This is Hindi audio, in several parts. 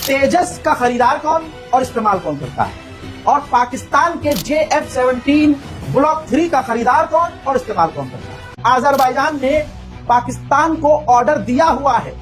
तेजस का खरीदार कौन और इस्तेमाल कौन करता है, और पाकिस्तान के JF-17 ब्लॉक 3 का खरीदार कौन और इस्तेमाल कौन करता है। अजरबैजान ने पाकिस्तान को ऑर्डर दिया हुआ है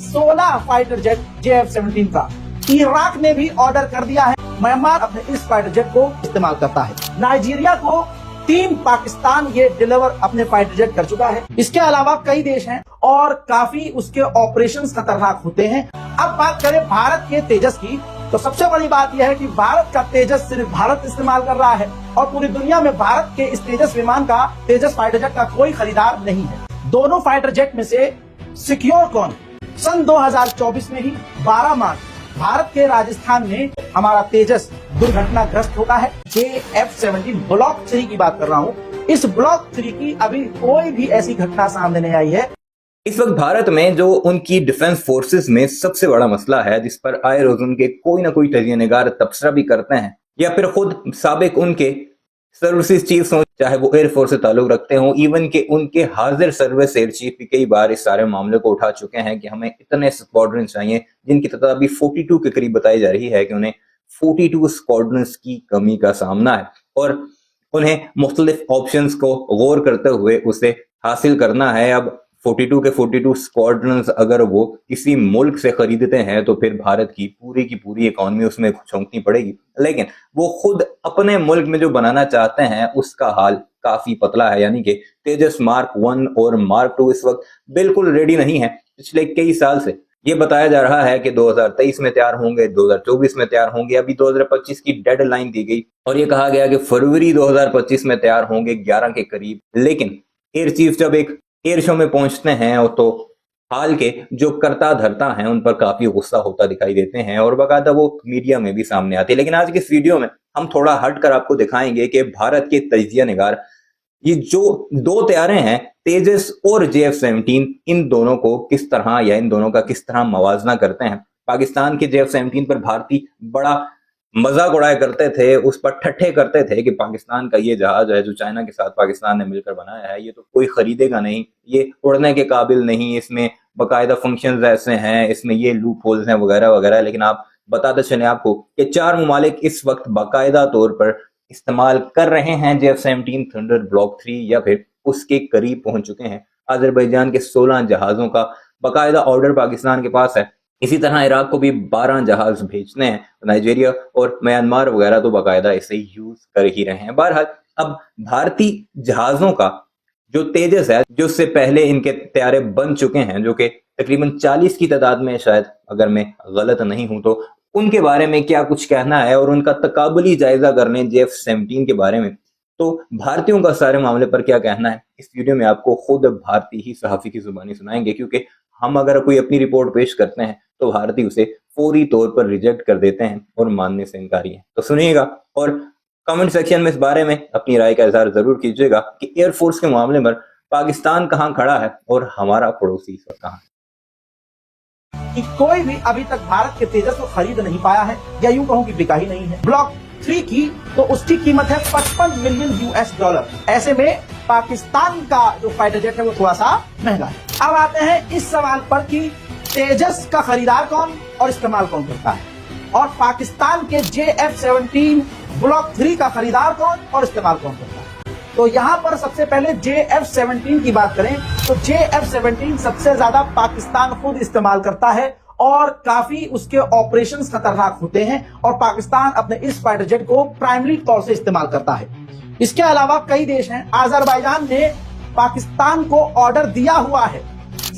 16 फाइटर जेट JF-17 का। इराक ने भी ऑर्डर कर दिया है। म्यांमार अपने इस फाइटर जेट को इस्तेमाल करता है। नाइजीरिया को 3 पाकिस्तान ये डिलीवर अपने फाइटर जेट कर चुका है। इसके अलावा कई देश हैं और काफी उसके ऑपरेशंस खतरनाक होते हैं। अब बात करें भारत के तेजस की, तो सबसे बड़ी बात यह है कि भारत का तेजस सिर्फ भारत इस्तेमाल कर रहा है और पूरी दुनिया में भारत के इस तेजस विमान का, तेजस फाइटर जेट का कोई खरीदार नहीं है। दोनों फाइटर जेट में से सिक्योर कौन? सन 2024 में ही 12 मार्च भारत के राजस्थान में हमारा तेजस दुर्घटनाग्रस्त होता है। JF-17 ब्लॉक 3 की बात कर रहा हूँ। इस ब्लॉक 3 की अभी कोई भी ऐसी घटना सामने नहीं आई है। इस वक्त भारत में जो उनकी डिफेंस फोर्सेस में सबसे बड़ा मसला है, जिस पर आए रोज उनके कोई ना कोई तजिया निगार तबसरा भी करते हैं या फिर खुद साबिक उनके सर्विसेज चीफ हो, चाहे वो एयरफोर्स से ताल्लुक रखते हो, इवन के उनके हाजिर सर्विस एयर चीफ भी कई बार इस सारे मामले को उठा चुके हैं कि हमें इतने स्क्वाड्रन चाहिए, जिनकी तादाद अभी 42 के करीब बताई जा रही है कि उन्हें 42 स्क्वाड्रन्स की कमी का सामना है और उन्हें मुख्तलिफ ऑप्शंस को गौर करते हुए उसे हासिल करना है। अब 42 के 42 स्क्वाड्रन्स अगर वो किसी मुल्क से खरीदते हैं तो फिर भारत की पूरी इकोनॉमी उसमें झोंकनी पड़ेगी, लेकिन वो खुद अपने मुल्क में जो बनाना चाहते हैं उसका हाल काफी पतला है। यानी कि तेजस मार्क 1 और मार्क 2 इस वक्त बिल्कुल रेडी नहीं है। पिछले कई साल से ये बताया जा रहा है कि 2023 में तैयार होंगे, 2024 में तैयार होंगे। अभी 2025 की डेडलाइन दी गई और ये कहा गया कि फरवरी 2025 में तैयार होंगे 11 के करीब। लेकिन एयर चीफ जब एक एयर शो में पहुंचते हैं तो हाल के जो करता धरता हैं उन पर काफी गुस्सा होता दिखाई देते हैं और बाकायदा वो मीडिया में भी सामने आते हैं। लेकिन आज के इस वीडियो में हम थोड़ा हटकर आपको दिखाएंगे कि भारत के तजिया निगार ये जो 2 तैयारे हैं तेजस और JF-17, इन दोनों को किस तरह या इन दोनों का किस तरह मवाजना करते हैं। पाकिस्तान के JF-17 पर भारतीय बड़ा मजाक उड़ाया करते थे, उस पर ठट्ठे करते थे कि पाकिस्तान का ये जहाज है जो चाइना के साथ पाकिस्तान ने मिलकर बनाया है, ये तो कोई खरीदेगा नहीं, ये उड़ने के काबिल नहीं, इसमें बाकायदा फंक्शंस ऐसे हैं, इसमें ये लूप होल्स हैं वगैरह वगैरह। लेकिन आप बताते चले आपको कि 4 ममालिक इस वक्त बाकायदा तौर पर इस्तेमाल कर रहे हैं JF-17 थंडर ब्लॉक 3 या फिर उसके करीब पहुंच चुके हैं। अजरबैजान के 16 जहाजों का बाकायदा ऑर्डर पाकिस्तान के पास है। इसी तरह इराक को भी 12 जहाज भेजने हैं। नाइजीरिया और म्यांमार वगैरह तो बाकायदा इसे यूज कर ही रहे हैं। बहरहाल अब भारतीय जहाजों का जो तेजस है, जो उससे पहले इनके तैयारे बन चुके हैं, जो कि तकरीबन 40 की तादाद में, शायद अगर मैं गलत नहीं हूं तो उनके बारे में क्या कुछ कहना है और उनका तकाबुली जायजा करने JF-17 के बारे में, तो भारतीयों का सारे मामले पर क्या कहना है, इस वीडियो में आपको खुद भारतीय ही सहाफी की जुबानी सुनाएंगे। क्योंकि हम अगर कोई अपनी रिपोर्ट पेश करते हैं तो भारतीय उसे फौरी तौर पर रिजेक्ट कर देते हैं और मानने से इनकारी हैं। तो सुनिएगा और कमेंट सेक्शन में इस बारे में अपनी राय का इजहार जरूर कीजिएगा कि एयरफोर्स के मामले में पाकिस्तान कहां खड़ा है और हमारा पड़ोसी इस वक्त कहां है। कि कोई भी अभी तक भारत के तेजस को खरीद नहीं पाया है, या यूं कहूं कि बिका ही नहीं है। ब्लॉक 3 की तो उसकी कीमत है $55 मिलियन। ऐसे में पाकिस्तान का जो फाइटर जेट है वो थोड़ा सा महंगा है। अब आते हैं इस सवाल पर कि तेजस का खरीदार कौन और इस्तेमाल कौन करता है, और पाकिस्तान के JF-17 ब्लॉक 3 का खरीदार कौन और इस्तेमाल कौन करता है। तो यहाँ पर सबसे पहले JF-17 की बात करें तो JF-17 सबसे ज्यादा पाकिस्तान खुद इस्तेमाल करता है और काफी उसके ऑपरेशंस खतरनाक होते हैं और पाकिस्तान अपने इस फाइटर जेट को प्राइमरी तौर से इस्तेमाल करता है। इसके अलावा कई देश हैं। अजरबैजान ने पाकिस्तान को ऑर्डर दिया हुआ है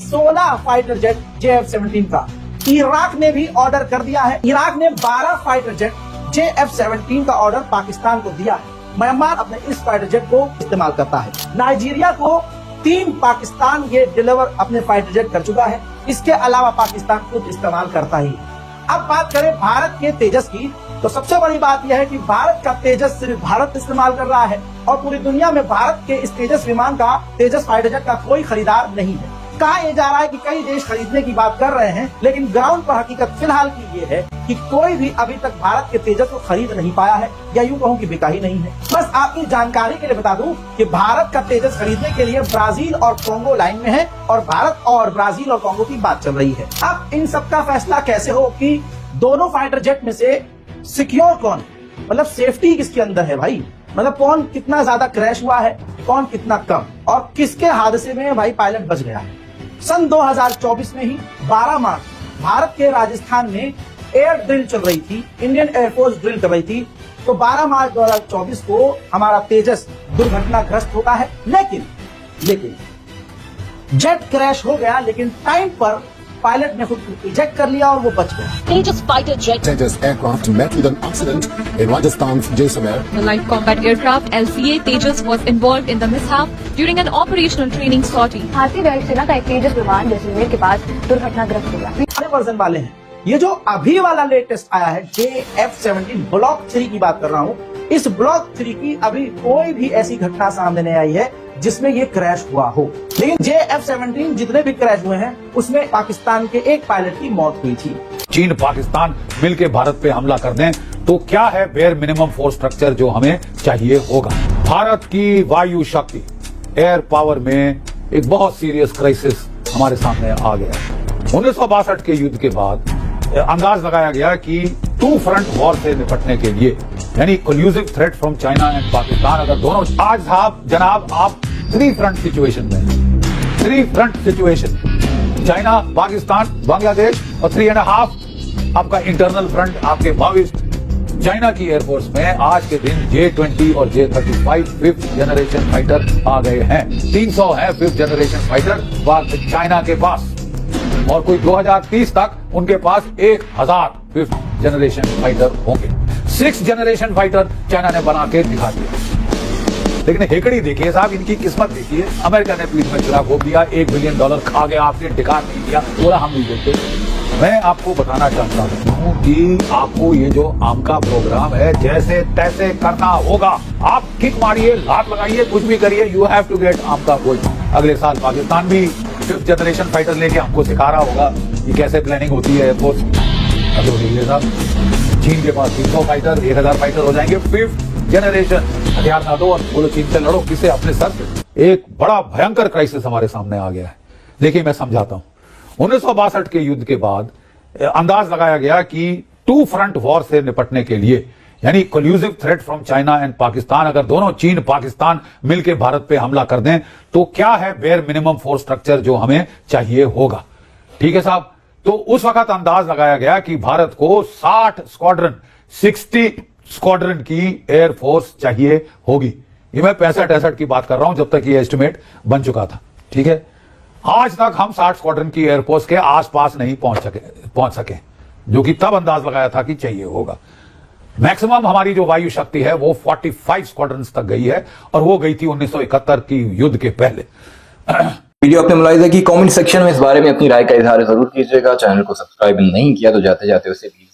16 फाइटर जेट JF-17 का। इराक ने भी ऑर्डर कर दिया है। इराक ने 12 फाइटर जेट JF-17 का ऑर्डर पाकिस्तान को दिया है। म्यांमार अपने इस फाइटर जेट को इस्तेमाल करता है। नाइजीरिया को 3 पाकिस्तान ये डिलीवर अपने फाइटर जेट कर चुका है। इसके अलावा पाकिस्तान खुद इस्तेमाल करता ही। अब बात करें भारत के तेजस की, तो सबसे बड़ी बात यह है कि भारत का तेजस सिर्फ भारत इस्तेमाल कर रहा है और पूरी दुनिया में भारत के इस तेजस विमान का, तेजस फाइटर जेट का कोई खरीदार नहीं है। कहा यह जा रहा है कि कई देश खरीदने की बात कर रहे हैं, लेकिन ग्राउंड पर हकीकत फिलहाल की ये है कि कोई भी अभी तक भारत के तेजस को खरीद नहीं पाया है, या यूं कहूं कि बिका ही नहीं है। बस आपकी जानकारी के लिए बता दूं कि भारत का तेजस खरीदने के लिए ब्राजील और कांगो लाइन में है और भारत और ब्राजील और कांगो की बात चल रही है। अब इन सब का फैसला कैसे हो कि दोनों फाइटर जेट में से सिक्योर कौन, मतलब सेफ्टी किसके अंदर है भाई, मतलब कौन कितना ज्यादा क्रैश हुआ है, कौन कितना कम, और किसके हादसे में भाई पायलट बच गया है। सन 2024 में ही 12 मार्च भारत के राजस्थान में एयर ड्रिल चल रही थी, इंडियन एयरफोर्स ड्रिल कर रही थी। तो 12 मार्च 2024 को हमारा तेजस दुर्घटनाग्रस्त होता है, लेकिन जेट क्रैश हो गया, लेकिन टाइम पर पायलट ने खुद इजेक्ट कर लिया और वो बच गया। Tejas fighter jet, Tejas aircraft met with an accident in Rajasthan's Jaisalmer. the light combat aircraft LCA Tejas was involved in the mishap during an operational training sortie. भारतीय वायुसेना का एक तेजस विमान जैसलमेर के पास दुर्घटनाग्रस्त हुआ। सारे वर्जन वाले हैं। ये जो अभी वाला लेटेस्ट आया है JF-17 ब्लॉक 3 की बात कर रहा हूँ, इस ब्लॉक 3 की अभी कोई भी ऐसी घटना सामने नहीं आई है जिसमें ये क्रैश हुआ हो। लेकिन JF-17 जितने भी क्रैश हुए हैं उसमें पाकिस्तान के एक पायलट की मौत हुई थी। चीन पाकिस्तान मिलकर भारत पे हमला कर दें तो क्या है बेयर मिनिमम फोर्स स्ट्रक्चर जो हमें चाहिए होगा। भारत की वायु शक्ति एयर पावर में एक बहुत सीरियस क्राइसिस हमारे सामने आ गया। 1962 के युद्ध के बाद अंदाज लगाया गया कि टू फ्रंट वॉर से निपटने के लिए, यानी collusive threat from China and Pakistan, अगर दोनों आज साहब जनाब आप 3 फ्रंट सिचुएशन में, 3 front situation, China, Pakistan, Bangladesh और 3.5 आपका इंटरनल फ्रंट आपके माओइस्ट। चाइना की एयरफोर्स में आज के दिन J-20 और J-35 5th जनरेशन फाइटर आ गए हैं। 300 है 5th जनरेशन फाइटर चाइना के पास, और कोई 2030 तक उनके पास 1000 5th जनरेशन फाइटर होंगे। 6th जनरेशन फाइटर चाइना ने बना के दिखा दिया। लेकिन हेकड़ी देखिए साहब, इनकी किस्मत देखिए, अमेरिका ने पीठ में चुरा घोप दिया, $1 बिलियन खा गया, आपने टिका नहीं दिया, बोला हम नहीं देते। मैं आपको बताना चाहता हूँ कि आपको ये जो आम का प्रोग्राम है जैसे तैसे करना होगा। आप किक मारिए, लात लगाइए, कुछ भी करिए, यू हैव टू गेट आम का गोल्ड। अगले साल पाकिस्तान भी 5th जनरेशन फाइटर लेके हमको सिखा रहा होगा कि कैसे प्लानिंग होती है एयरफोर्स। अब देखिए साहब, चीन के पास 300 फाइटर, 1000 फाइटर हो जाएंगे। 5th जनरेशन हथियार ना दो और बोलो चीन से लड़ो, किसे अपने सर पे। एक बड़ा भयंकर क्राइसिस हमारे सामने आ गया है। देखिए मैं समझाता हूँ। 1962 के युद्ध के बाद अंदाज लगाया गया कि टू फ्रंट वॉर से निपटने के लिए, यानी collusive threat from China and Pakistan, अगर दोनों चीन पाकिस्तान मिलकर भारत पे हमला कर दें तो क्या है बेयर मिनिमम फोर्स स्ट्रक्चर जो हमें चाहिए होगा। ठीक है साहब, तो उस वक्त अंदाज लगाया गया कि भारत को 60 स्क्वाड्रन की एयरफोर्स चाहिए होगी। ये मैं 65-68 की बात कर रहा हूं, जब तक ये एस्टिमेट बन चुका था। ठीक है, आज तक हम 60 स्क्वाड्रन की एयरफोर्स के आसपास नहीं पहुंच सके, जो कि तब अंदाज लगाया था कि चाहिए होगा। मैक्सिमम हमारी जो वायु शक्ति है वो 45 स्क्वाड्रन्स तक गई है, और वो गई थी 1971 की युद्ध के पहले। वीडियो आपने मुलाहिजा की, कमेंट सेक्शन में इस बारे में अपनी राय का इजहार जरूर कीजिएगा। चैनल को सब्सक्राइब नहीं किया तो जाते जाते उसे प्लीज